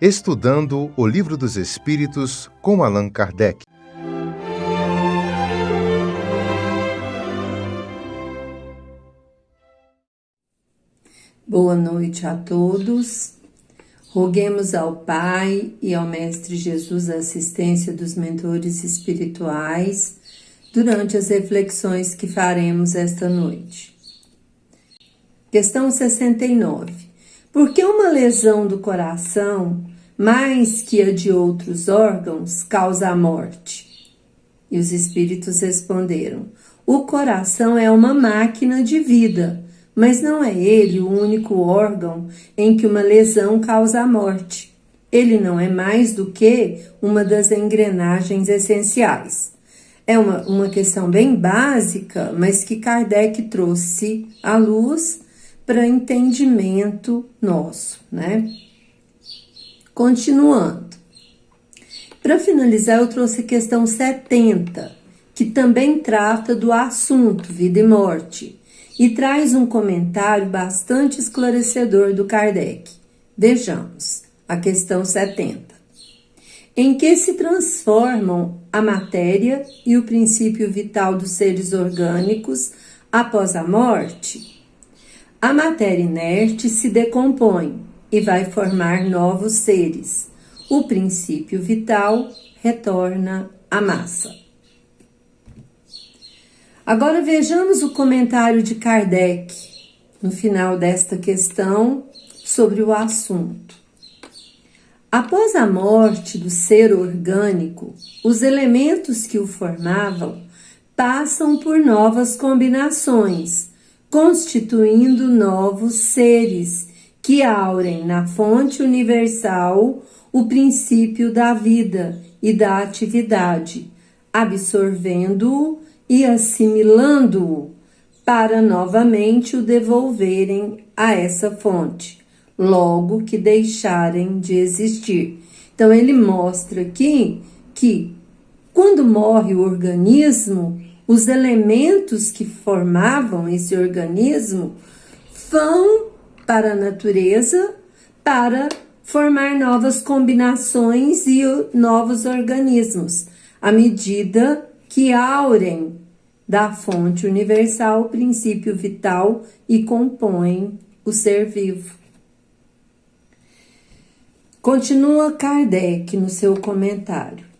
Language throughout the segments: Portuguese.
Estudando o Livro dos Espíritos com Allan Kardec. Boa noite a todos. Roguemos ao Pai e ao Mestre Jesus a assistência dos mentores espirituais durante as reflexões que faremos esta noite. Questão 69. Por que uma lesão do coração, mais que a de outros órgãos, causa a morte? E os espíritos responderam: o coração é uma máquina de vida, mas não é ele o único órgão em que uma lesão causa a morte. Ele não é mais do que uma das engrenagens essenciais. É uma questão bem básica, mas que Kardec trouxe à luz para entendimento nosso, né? Continuando. Para finalizar, eu trouxe a questão 70, que também trata do assunto vida e morte, e traz um comentário bastante esclarecedor do Kardec. Vejamos a questão 70. Em que se transformam a matéria e o princípio vital dos seres orgânicos após a morte? A matéria inerte se decompõe e vai formar novos seres. O princípio vital retorna à massa. Agora vejamos o comentário de Kardec no final desta questão sobre o assunto. Após a morte do ser orgânico, os elementos que o formavam passam por novas combinações, constituindo novos seres que aurem na fonte universal o princípio da vida e da atividade, absorvendo-o e assimilando-o para novamente o devolverem a essa fonte, logo que deixarem de existir. Então ele mostra aqui que quando morre o organismo, os elementos que formavam esse organismo vão para a natureza para formar novas combinações e novos organismos, à medida que aurem da fonte universal o princípio vital e compõem o ser vivo. Continua Kardec no seu comentário.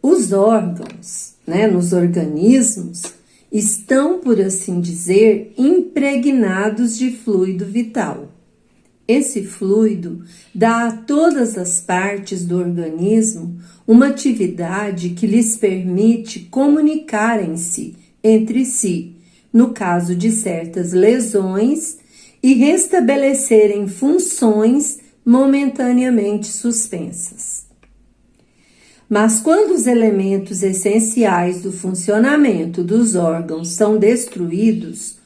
Os órgãos, nos organismos, estão, por assim dizer, impregnados de fluido vital. Esse fluido dá a todas as partes do organismo uma atividade que lhes permite comunicarem-se entre si, no caso de certas lesões, e restabelecerem funções momentaneamente suspensas. Mas quando os elementos essenciais do funcionamento dos órgãos são destruídos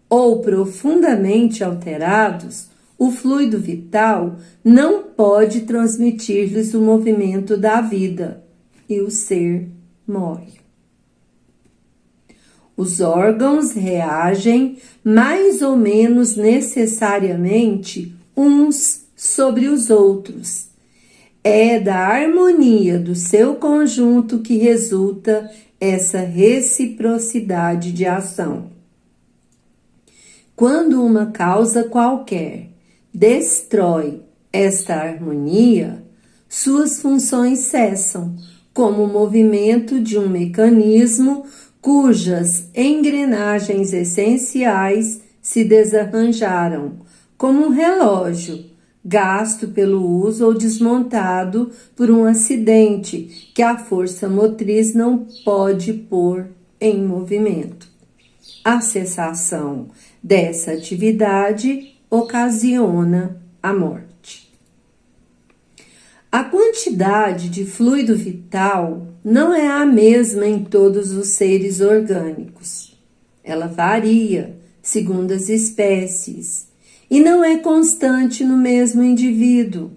ou profundamente alterados, o fluido vital não pode transmitir-lhes o movimento da vida e o ser morre. Os órgãos reagem mais ou menos necessariamente uns sobre os outros. É da harmonia do seu conjunto que resulta essa reciprocidade de ação. Quando uma causa qualquer destrói esta harmonia, suas funções cessam, como o movimento de um mecanismo cujas engrenagens essenciais se desarranjaram, como um relógio gasto pelo uso ou desmontado por um acidente que a força motriz não pode pôr em movimento. A cessação dessa atividade ocasiona a morte. A quantidade de fluido vital não é a mesma em todos os seres orgânicos. Ela varia segundo as espécies e não é constante no mesmo indivíduo,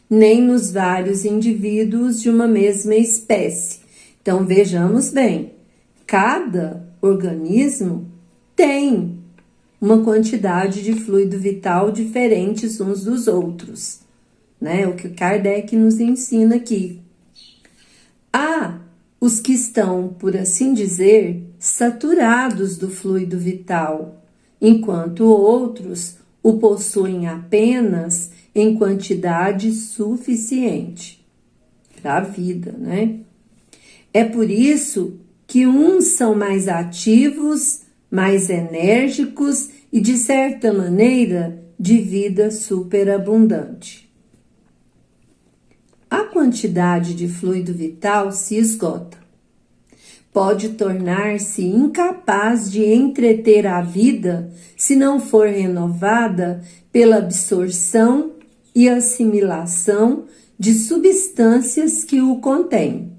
nem nos vários indivíduos de uma mesma espécie. Então vejamos bem, cada organismo tem uma quantidade de fluido vital diferentes uns dos outros, né? O que Kardec nos ensina aqui. Há os que estão, por assim dizer, saturados do fluido vital, enquanto outros o possuem apenas em quantidade suficiente para a vida, né? É por isso que uns são mais ativos, mais enérgicos e, de certa maneira, de vida superabundante. A quantidade de fluido vital se esgota. Pode tornar-se incapaz de entreter a vida se não for renovada pela absorção e assimilação de substâncias que o contêm.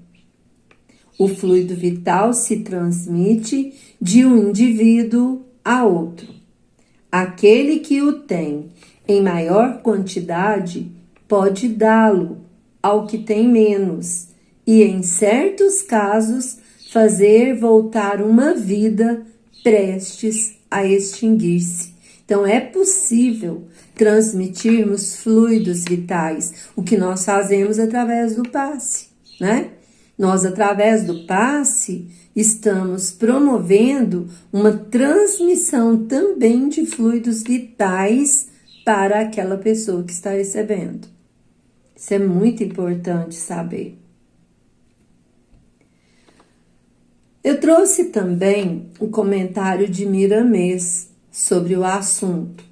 O fluido vital se transmite de um indivíduo a outro. Aquele que o tem em maior quantidade pode dá-lo ao que tem menos e, em certos casos, fazer voltar uma vida prestes a extinguir-se. Então, é possível transmitirmos fluidos vitais, o que nós fazemos através do passe, né? Nós, através do passe, estamos promovendo uma transmissão também de fluidos vitais para aquela pessoa que está recebendo. Isso é muito importante saber. Eu trouxe também um comentário de Miramês sobre o assunto.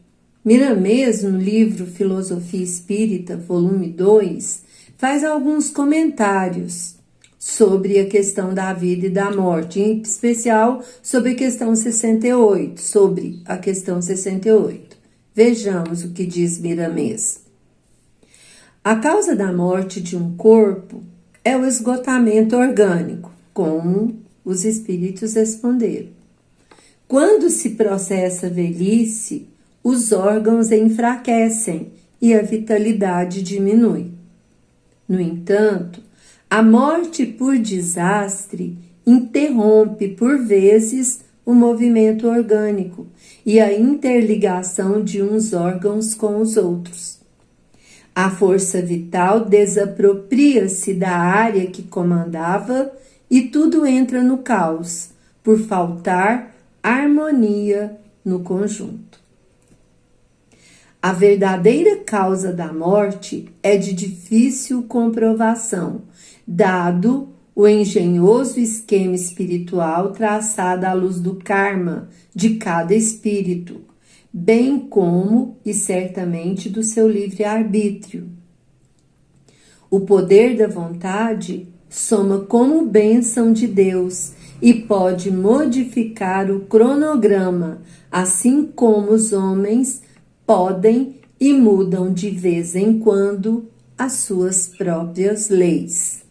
Miramês, no livro Filosofia Espírita, volume 2, faz alguns comentários sobre a questão da vida e da morte, em especial sobre a questão 68. Vejamos o que diz Miramês. A causa da morte de um corpo é o esgotamento orgânico, como os espíritos responderam. Quando se processa a velhice, os órgãos enfraquecem e a vitalidade diminui. No entanto, a morte por desastre interrompe por vezes o movimento orgânico e a interligação de uns órgãos com os outros. A força vital desapropria-se da área que comandava e tudo entra no caos, por faltar harmonia no conjunto. A verdadeira causa da morte é de difícil comprovação, dado o engenhoso esquema espiritual traçado à luz do karma de cada espírito, bem como e certamente do seu livre-arbítrio. O poder da vontade soma como bênção de Deus e pode modificar o cronograma, assim como os homens podem e mudam de vez em quando as suas próprias leis.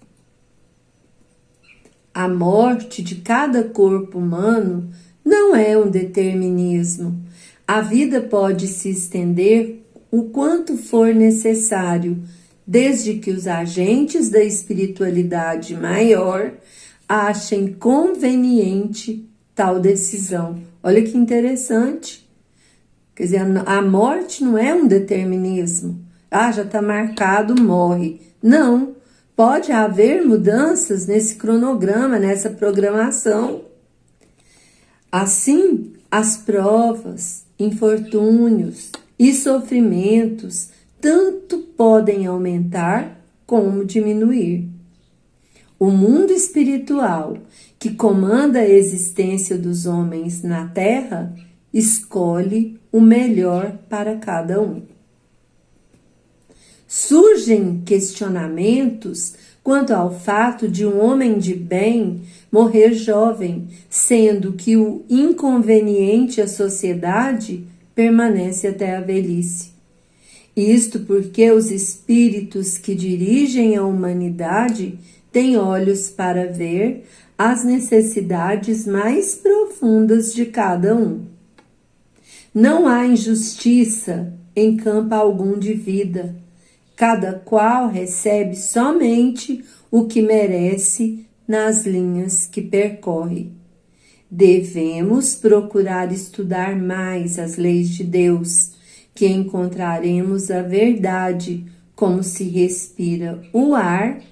A morte de cada corpo humano não é um determinismo. A vida pode se estender o quanto for necessário, desde que os agentes da espiritualidade maior achem conveniente tal decisão. Olha que interessante. Quer dizer, a morte não é um determinismo. Ah, já está marcado, morre. Não. Pode haver mudanças nesse cronograma, nessa programação. Assim, as provas, infortúnios e sofrimentos tanto podem aumentar como diminuir. O mundo espiritual, que comanda a existência dos homens na Terra, escolhe o melhor para cada um. Surgem questionamentos quanto ao fato de um homem de bem morrer jovem, sendo que o inconveniente à sociedade permanece até a velhice. Isto porque os espíritos que dirigem a humanidade têm olhos para ver as necessidades mais profundas de cada um. Não há injustiça em campo algum de vida. Cada qual recebe somente o que merece nas linhas que percorre. Devemos procurar estudar mais as leis de Deus, que encontraremos a verdade como se respira o ar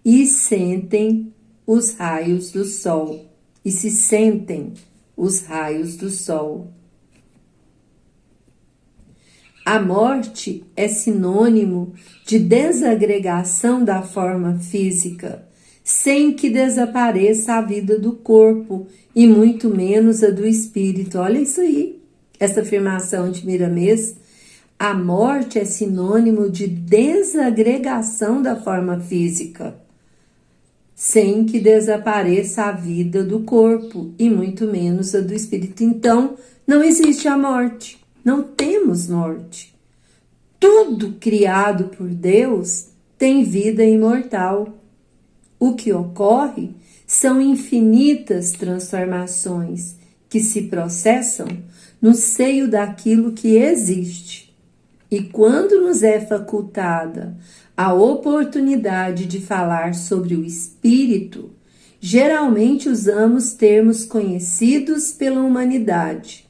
e sentem os raios do sol. E se sentem os raios do sol. A morte é sinônimo de desagregação da forma física, sem que desapareça a vida do corpo e muito menos a do espírito. Olha isso aí, essa afirmação de Miramês. A morte é sinônimo de desagregação da forma física, sem que desapareça a vida do corpo e muito menos a do espírito. Então, não existe a morte, não temos morte. Tudo criado por Deus tem vida imortal. O que ocorre são infinitas transformações que se processam no seio daquilo que existe. E quando nos é facultada a oportunidade de falar sobre o espírito, geralmente usamos termos conhecidos pela humanidade.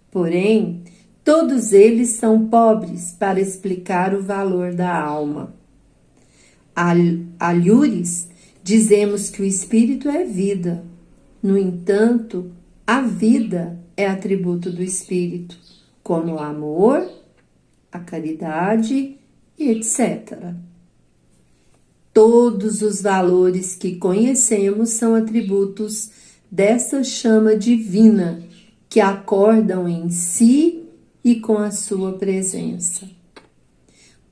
Porém, todos eles são pobres para explicar o valor da alma. A Lures, dizemos que o espírito é vida. No entanto, a vida é atributo do espírito, como o amor, a caridade e etc. Todos os valores que conhecemos são atributos dessa chama divina que acordam em si e com a sua presença.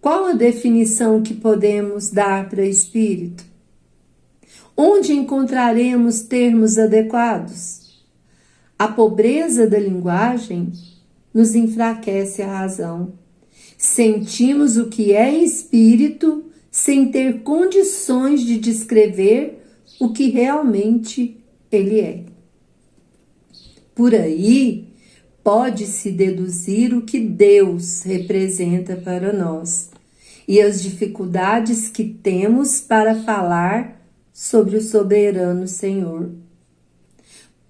Qual a definição que podemos dar para espírito? Onde encontraremos termos adequados? A pobreza da linguagem nos enfraquece a razão. Sentimos o que é espírito sem ter condições de descrever o que realmente ele é. Por aí, pode-se deduzir o que Deus representa para nós e as dificuldades que temos para falar sobre o soberano Senhor.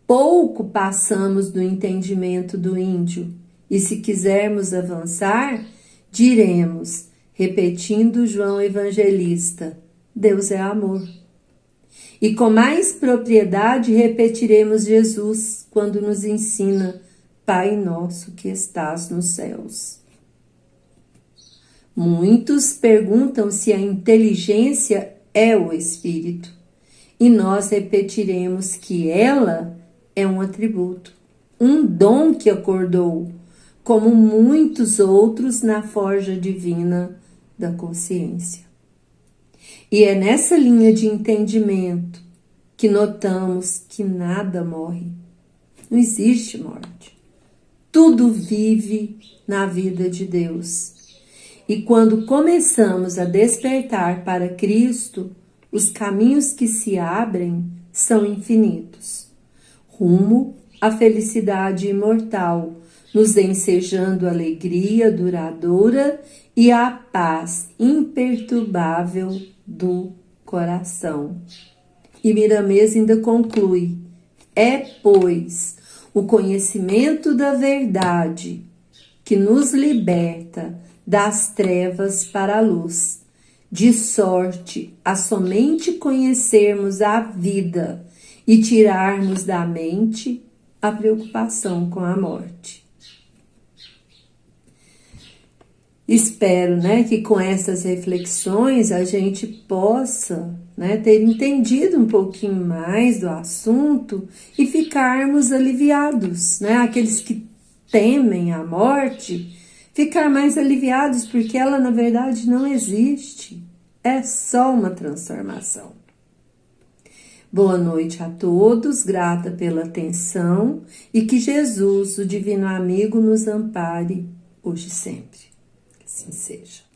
Pouco passamos do entendimento do índio e, se quisermos avançar, diremos, repetindo João Evangelista, Deus é amor. E com mais propriedade repetiremos Jesus quando nos ensina, Pai nosso que estás nos céus. Muitos perguntam se a inteligência é o espírito, e nós repetiremos que ela é um atributo, um dom que acordou, como muitos outros na forja divina da consciência. E é nessa linha de entendimento que notamos que nada morre. Não existe morte. Tudo vive na vida de Deus. E quando começamos a despertar para Cristo, os caminhos que se abrem são infinitos, rumo à felicidade imortal, nos ensejando alegria duradoura e a paz imperturbável do coração. E Miramês ainda conclui, é, pois, o conhecimento da verdade que nos liberta das trevas para a luz, de sorte a somente conhecermos a vida e tirarmos da mente a preocupação com a morte. Espero, que com essas reflexões a gente possa, ter entendido um pouquinho mais do assunto e ficarmos aliviados, Aqueles que temem a morte, ficar mais aliviados porque ela na verdade não existe, é só uma transformação. Boa noite a todos, grata pela atenção e que Jesus, o Divino Amigo, nos ampare hoje e sempre. Assim seja.